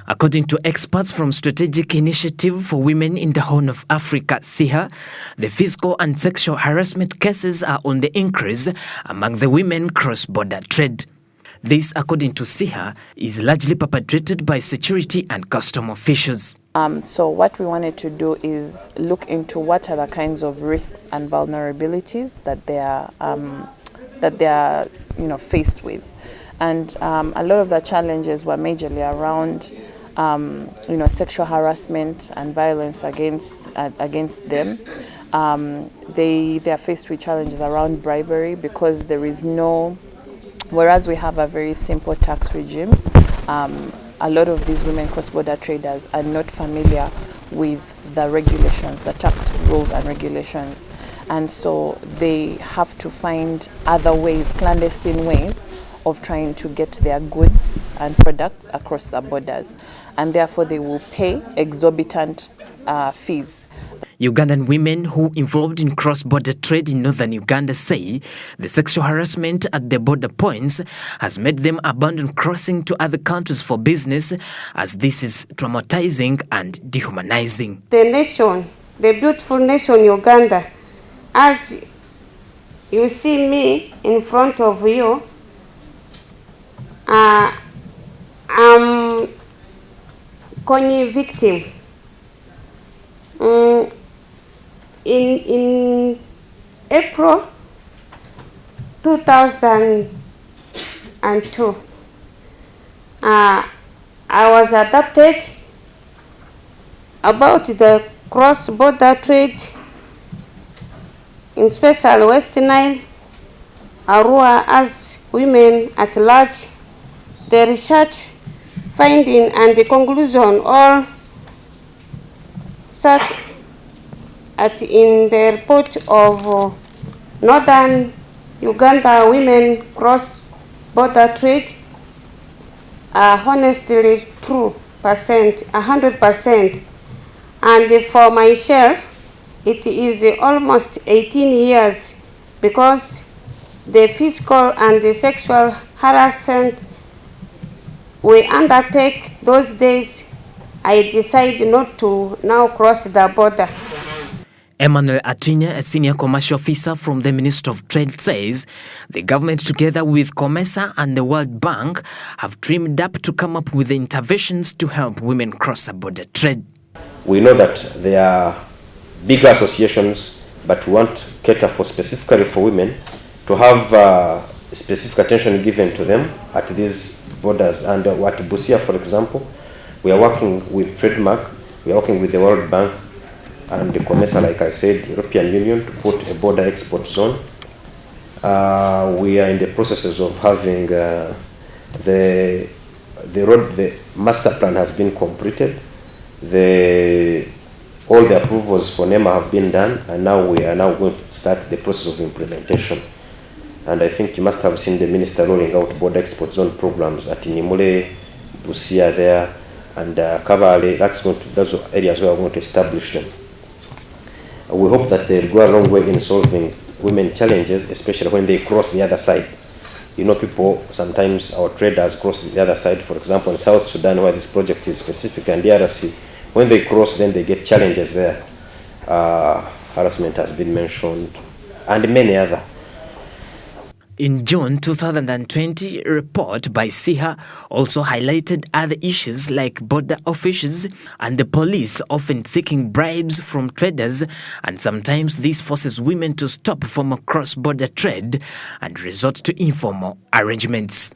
According to experts from Strategic Initiative for Women in the Horn of Africa, SIHA, the physical and sexual harassment cases are on the increase among the women cross-border trade. This, according to SIHA, is largely perpetrated by security and custom officials. So what we wanted to do is look into what are the kinds of risks and vulnerabilities that they are faced with. And a lot of the challenges were majorly around sexual harassment and violence against them. They are faced with challenges around bribery because there is no, whereas we have a very simple tax regime, a lot of these women cross-border traders are not familiar with the regulations, the tax rules and regulations. And so they have to find other ways, clandestine ways, of trying to get their goods and products across the borders. And therefore they will pay exorbitant fees. Ugandan women who involved in cross-border trade in northern Uganda say the sexual harassment at the border points has made them abandon crossing to other countries for business, as this is traumatizing and dehumanizing. The nation, the beautiful nation Uganda, as you see me in front of you, I'm Konyi victim. In April 2002, I was adopted about the cross-border trade, in special West Nile, Arua, as women at large. The research finding and the conclusion all such in the report of Northern Uganda women cross-border trade are honestly true, 100%. And for myself, it is almost 18 years because the physical and the sexual harassment we undertake those days, I decided not to now cross the border. Emmanuel Atinya, a senior commercial officer from the Ministry of Trade, says the government, together with COMESA and the World Bank, have teamed up to come up with the interventions to help women cross border trade. We know that there are bigger associations, but we want to cater for specifically for women to have specific attention given to them at these borders. And at Busia, for example, we are working with Trademark, we are working with the World Bank and the COMESA, like I said, European Union, to put a border export zone. We are in the processes of having the master plan has been completed. All the approvals for NEMA have been done, and now we are now going to start the process of implementation. And I think you must have seen the minister rolling out border export zone programs at Nimule, Busia there, and Kavale. Those are areas where we're going to establish them. We hope that they'll go a long way in solving women challenges, especially when they cross the other side. You know, people, sometimes our traders cross the other side, for example, in South Sudan, where this project is specific, and the DRC, when they cross, then they get challenges there. Harassment has been mentioned, and many other. In June 2020, a report by SIHA also highlighted other issues like border officials and the police often seeking bribes from traders, and sometimes this forces women to stop formal cross-border trade and resort to informal arrangements.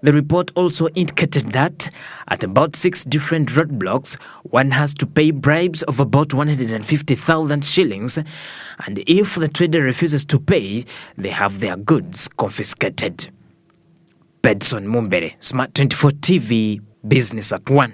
The report also indicated that at about 6 different roadblocks, one has to pay bribes of about 150,000 shillings, and if the trader refuses to pay, they have their goods confiscated. Bedson Mumbere, Smart 24 TV, Business at 1.